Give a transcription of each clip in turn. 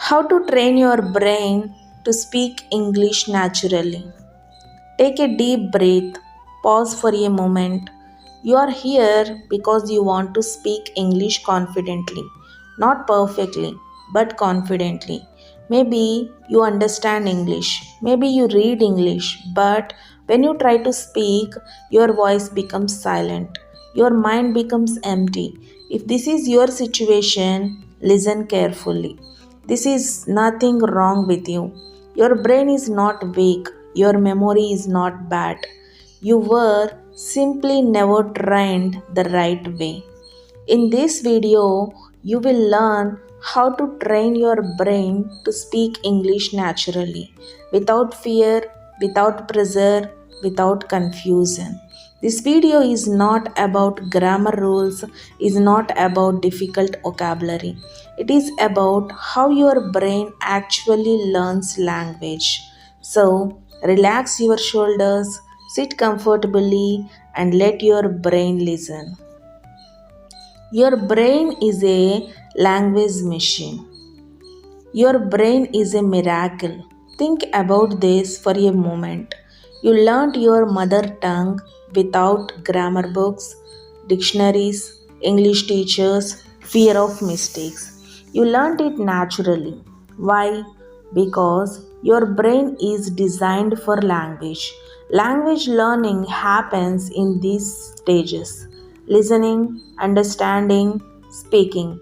How to train your brain to speak English naturally. Take a deep breath, pause for a moment. You are here because you want to speak English confidently, not perfectly, but confidently. Maybe you understand English, maybe you read English, but when you try to speak, your voice becomes silent, your mind becomes empty. If this is your situation, listen carefully. This is nothing wrong with you. Your brain is not weak. Your memory is not bad. You were simply never trained the right way. In this video, you will learn how to train your brain to speak English naturally, without fear, without pressure, without confusion. This video is not about grammar rules, is not about difficult vocabulary. It is about how your brain actually learns language. So, relax your shoulders, sit comfortably, and let your brain listen. Your brain is a language machine. Your brain is a miracle. Think about this for a moment. You learned your mother tongue without grammar books, dictionaries, English teachers, fear of mistakes. You learned it naturally. Why? Because your brain is designed for language. Language learning happens in these stages: listening, understanding, speaking.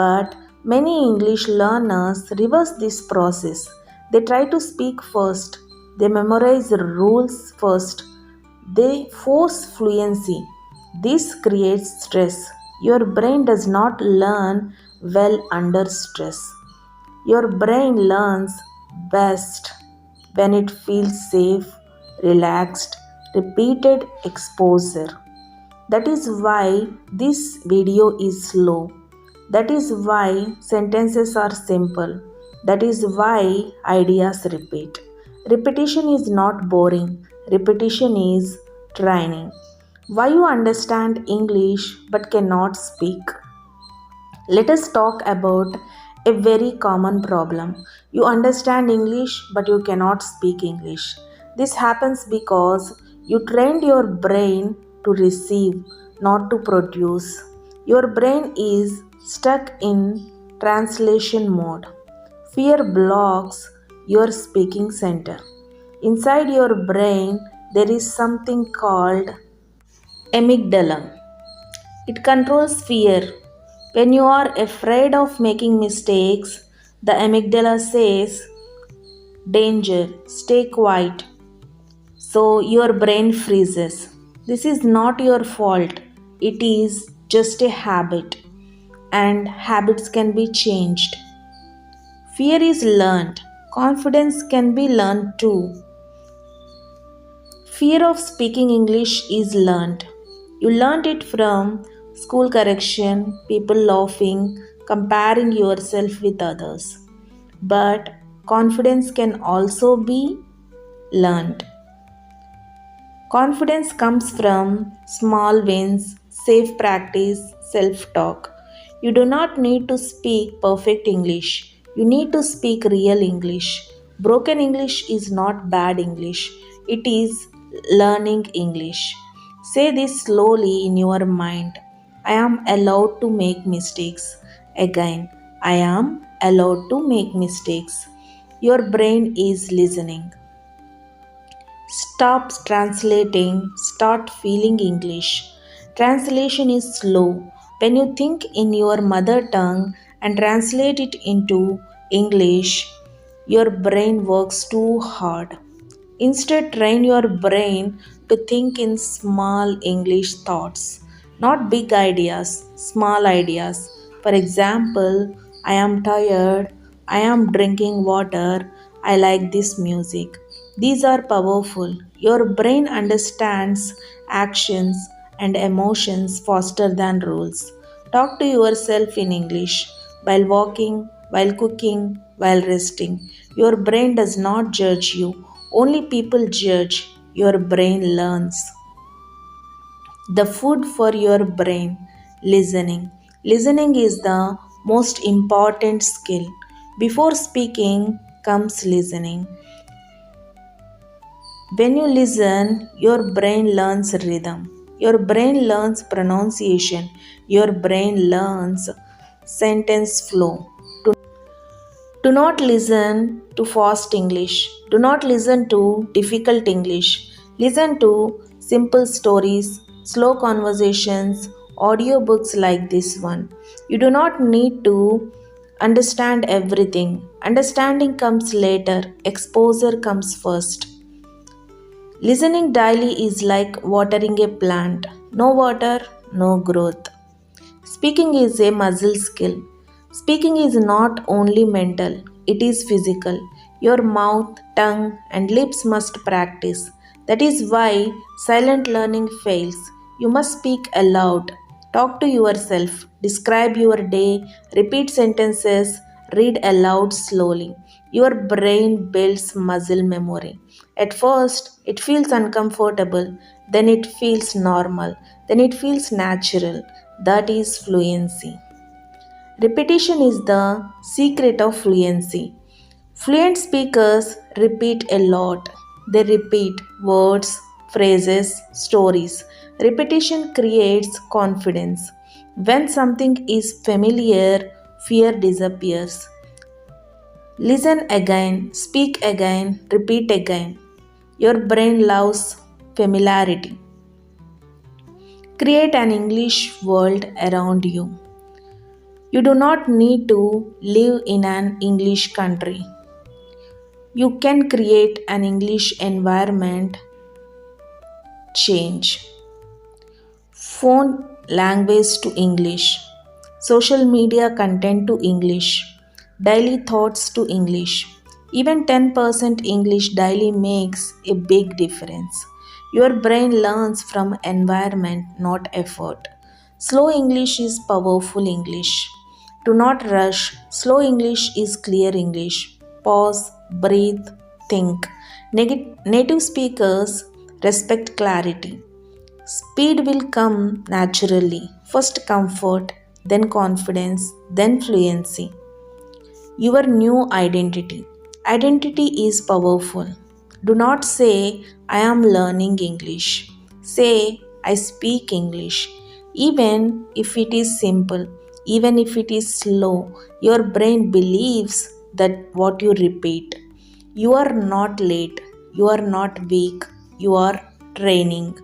But many English learners reverse this process. They try to speak first, they memorize rules first, they force fluency. This creates stress. Your brain does not learn well under stress. Your brain learns best when it feels safe, relaxed, repeated exposure. That is why this video is slow. That is why sentences are simple. That is why ideas repeat. Repetition is not boring. Repetition is training. Why you understand English but cannot speak? Let us talk about a very common problem. You understand English but you cannot speak English. This happens because you trained your brain to receive, not to produce. Your brain is stuck in translation mode. Fear blocks your speaking center. Inside your brain, there is something called amygdala. It controls fear. When you are afraid of making mistakes, the amygdala says, danger, stay quiet. So your brain freezes. This is not your fault, it is just a habit, and habits can be changed. Fear is learned, confidence can be learned too. Fear of speaking English is learned. You learned it from school correction, people laughing, comparing yourself with others. But confidence can also be learned. Confidence comes from small wins, safe practice, self talk. You do not need to speak perfect English. You need to speak real English. Broken English is not bad English, it is learning English. Say this slowly in your mind: I am allowed to make mistakes. Again, I am allowed to make mistakes. Your brain is listening. Stop translating, start feeling English. Translation is slow. When you think in your mother tongue and translate it into English, your brain works too hard. Instead, train your brain to think in small English thoughts, not big ideas, small ideas. For example, I am tired, I am drinking water, I like this music. These are powerful. Your brain understands actions and emotions faster than rules. Talk to yourself in English while walking, while cooking, while resting. Your brain does not judge you, only people judge. Your brain learns. The food for your brain: listening. Listening is the most important skill. Before speaking comes listening. When you listen, your brain learns rhythm. Your brain learns pronunciation. Your brain learns sentence flow. Do not listen to fast English. Do not listen to difficult English. Listen to simple stories, slow conversations, audiobooks like this one. You do not need to understand everything. Understanding comes later, exposure comes first. Listening daily is like watering a plant. No water, no growth. Speaking is a muscle skill. Speaking is not only mental, it is physical. Your mouth, tongue, and lips must practice. That is why silent learning fails. You must speak aloud. Talk to yourself. Describe your day. Repeat sentences. Read aloud slowly. Your brain builds muscle memory. At first, it feels uncomfortable, then it feels normal, then it feels natural. That is fluency. Repetition is the secret of fluency. Fluent speakers repeat a lot. They repeat words, phrases, stories. Repetition creates confidence. When something is familiar, fear disappears. Listen again, speak again, repeat again. Your brain loves familiarity. Create an English world around you. You do not need to live in an English country. You can create an English environment change. Phone language to English. Social media content to English. Daily thoughts to English. Even 10% English daily makes a big difference. Your brain learns from environment, not effort. Slow English is powerful English. Do not rush. Slow English is clear English. Pause, breathe, think. Native speakers respect clarity. Speed will come naturally. First comfort, then confidence, then fluency. Your new identity. Identity is powerful. Do not say, I am learning English. Say, I speak English. Even if it is simple, even if it is slow, your brain believes that what you repeat. You are not late. You are not weak. You are training.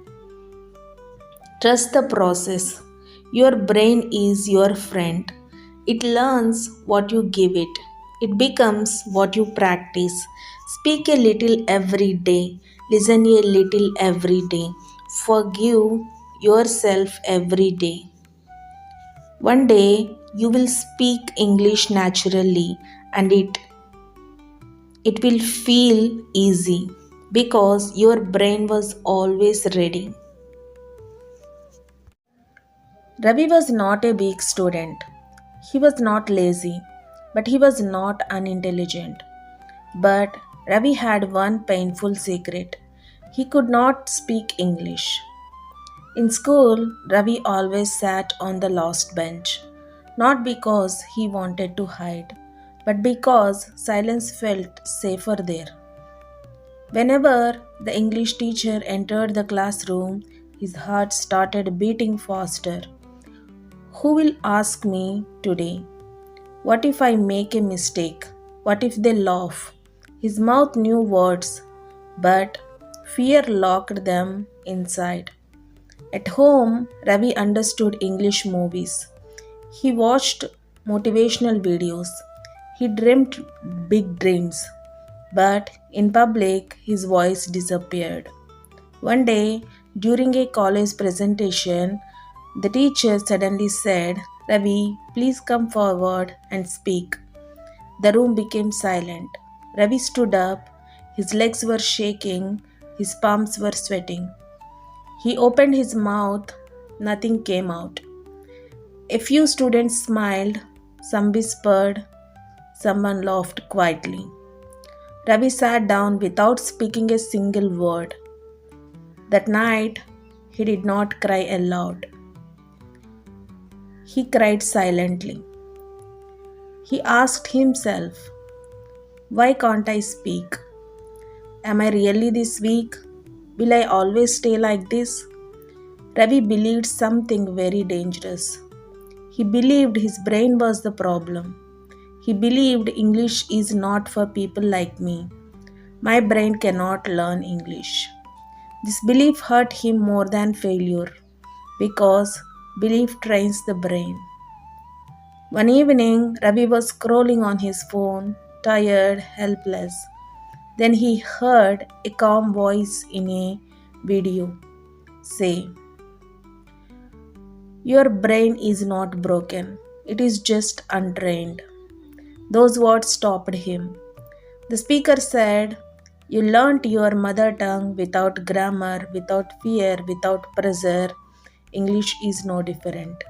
Trust the process. Your brain is your friend. It learns what you give it. It becomes what you practice. Speak a little every day. Listen a little every day. Forgive yourself every day. One day you will speak English naturally and it will feel easy because your brain was always ready. Ravi was not a weak student. He was not lazy, but he was not unintelligent. But Ravi had one painful secret. He could not speak English. In school, Ravi always sat on the last bench, not because he wanted to hide, but because silence felt safer there. Whenever the English teacher entered the classroom, his heart started beating faster. Who will ask me today? What if I make a mistake? What if they laugh? His mouth knew words, but fear locked them inside. At home, Ravi understood English movies. He watched motivational videos. He dreamt big dreams. But in public, his voice disappeared. One day, during a college presentation, the teacher suddenly said, Ravi, please come forward and speak. The room became silent. Ravi stood up. His legs were shaking. His palms were sweating. He opened his mouth. Nothing came out. A few students smiled. Some whispered. Someone laughed quietly. Ravi sat down without speaking a single word. That night, he did not cry aloud. He cried silently. He asked himself, why can't I speak? Am I really this weak? Will I always stay like this? Ravi believed something very dangerous. He believed his brain was the problem. He believed English is not for people like me. My brain cannot learn English. This belief hurt him more than failure because belief trains the brain. One evening, Ravi was scrolling on his phone, tired, helpless. Then he heard a calm voice in a video say, your brain is not broken, it is just untrained. Those words stopped him. The speaker said, you learnt your mother tongue without grammar, without fear, without pressure. English is no different.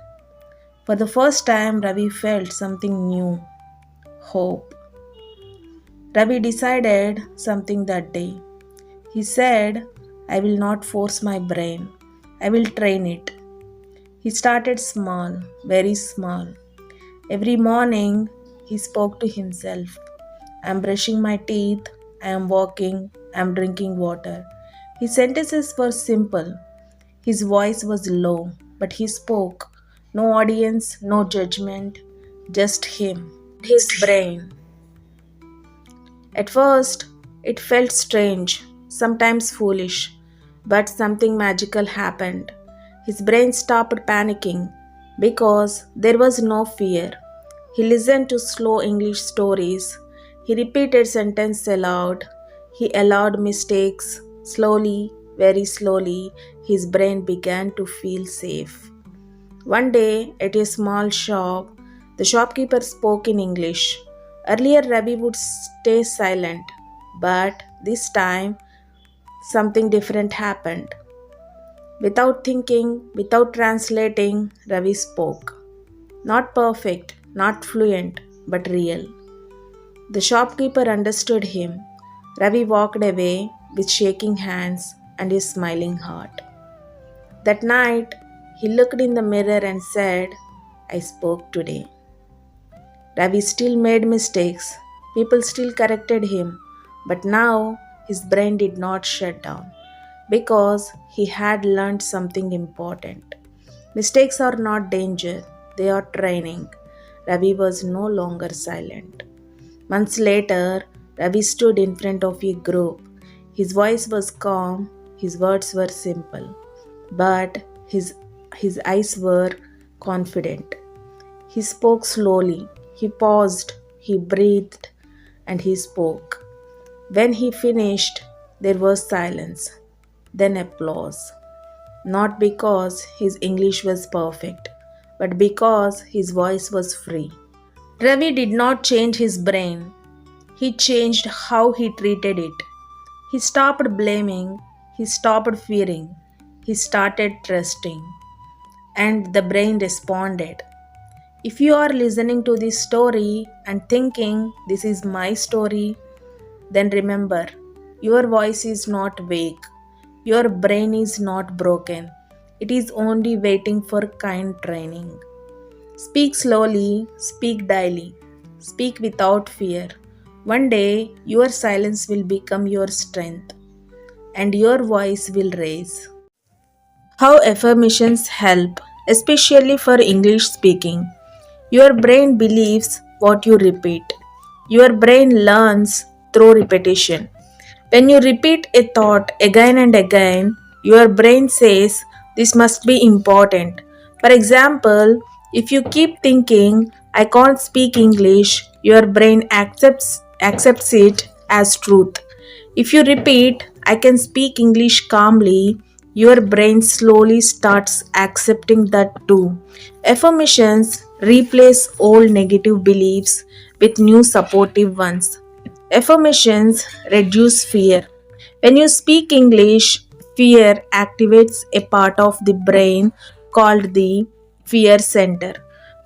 For the first time, Ravi felt something new, hope. Ravi decided something that day. He said, I will not force my brain, I will train it. He started small, very small. Every morning, he spoke to himself. I am brushing my teeth, I am walking, I am drinking water. His sentences were simple. His voice was low, but he spoke. No audience, no judgment, just him. His brain. At first, it felt strange, sometimes foolish, but something magical happened. His brain stopped panicking because there was no fear. He listened to slow English stories. He repeated sentences aloud. He allowed mistakes. Slowly, very slowly, his brain began to feel safe. One day, at a small shop, the shopkeeper spoke in English. Earlier, Ravi would stay silent, but this time, something different happened. Without thinking, without translating, Ravi spoke. Not perfect, not fluent, but real. The shopkeeper understood him. Ravi walked away with shaking hands and a smiling heart. That night, he looked in the mirror and said, I spoke today. Ravi still made mistakes. People still corrected him. But now his brain did not shut down because he had learned something important. Mistakes are not danger, they are training. Ravi was no longer silent. Months later, Ravi stood in front of a group. His voice was calm, his words were simple, but his eyes were confident. He spoke slowly, he paused, he breathed, and he spoke. When he finished, there was silence, then applause. Not because his English was perfect, but because his voice was free. Ravi did not change his brain, he changed how he treated it. He stopped blaming, he stopped fearing, he started trusting. And the brain responded. If you are listening to this story and thinking this is my story, then remember your voice is not weak, your brain is not broken, it is only waiting for kind training. Speak slowly, speak daily, speak without fear. One day your silence will become your strength and your voice will raise. How affirmations help, especially for English speaking. Your brain believes what you repeat. Your brain learns through repetition. When you repeat a thought again and again, your brain says this must be important. For example, if you keep thinking, I can't speak English, your brain accepts it as truth. If you repeat, I can speak English calmly, your brain slowly starts accepting that too. Affirmations replace old negative beliefs with new supportive ones. Affirmations reduce fear. When you speak English, fear activates a part of the brain called the fear center.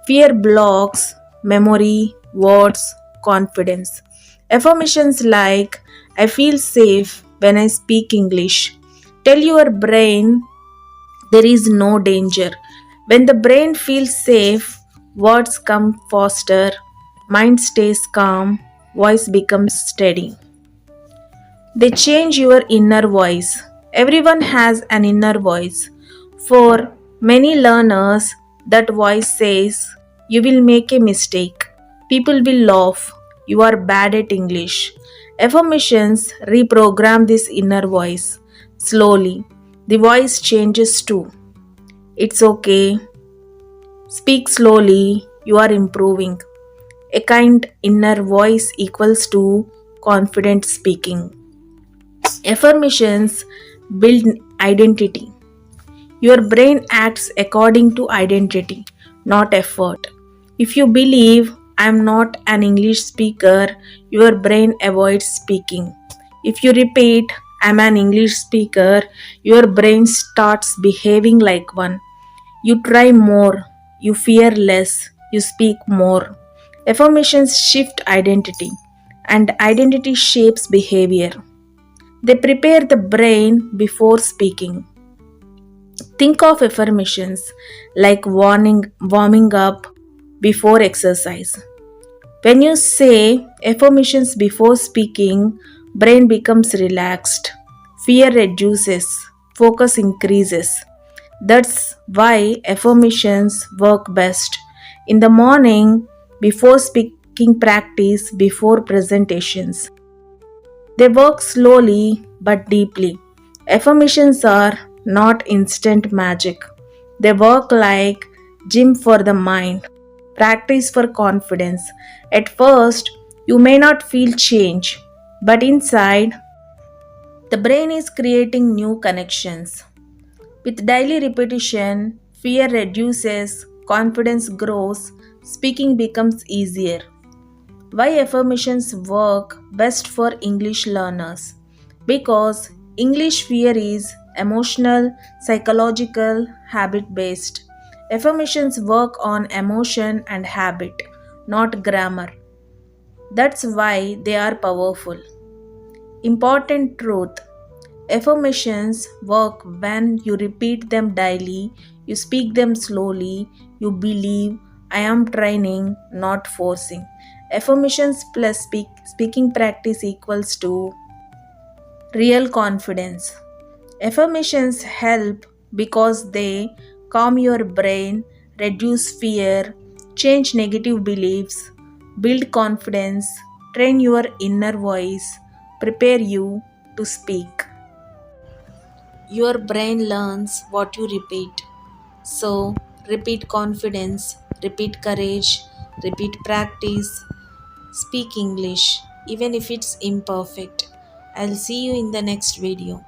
Fear blocks memory, words, confidence. Affirmations like, I feel safe when I speak English, tell your brain there is no danger. When the brain feels safe, words come faster, mind stays calm, voice becomes steady. They change your inner voice. Everyone has an inner voice. For many learners, that voice says, "You will make a mistake. People will laugh. You are bad at English." Affirmations reprogram this inner voice. Slowly, the voice changes too. It's okay. Speak slowly. You are improving. A kind inner voice equals to confident speaking. Affirmations build identity. Your brain acts according to identity, not effort. If you believe I am not an English speaker, your brain avoids speaking. If you repeat I am an English speaker, your brain starts behaving like one. You try more, you fear less, you speak more. Affirmations shift identity, and identity shapes behavior. They prepare the brain before speaking. Think of affirmations like warming up before exercise. When you say affirmations before speaking, brain becomes relaxed, fear reduces, focus increases. That's why affirmations work best in the morning, before speaking practice, before presentations. They work slowly but deeply. Affirmations are not instant magic. They work like gym for the mind, practice for confidence. At first, you may not feel change, but inside, the brain is creating new connections. With daily repetition, fear reduces, confidence grows, speaking becomes easier. Why affirmations work best for English learners? Because English fear is emotional, psychological, habit based. Affirmations work on emotion and habit, not grammar. That's why they are powerful. Important truth: affirmations work when you repeat them daily, you speak them slowly, you believe, I am training, not forcing. Affirmations plus speaking practice equals to real confidence. Affirmations help because they calm your brain, reduce fear, change negative beliefs, build confidence, train your inner voice, prepare you to speak. Your brain learns what you repeat. So, repeat confidence, repeat courage, repeat practice, speak English, even if it's imperfect. I'll see you in the next video.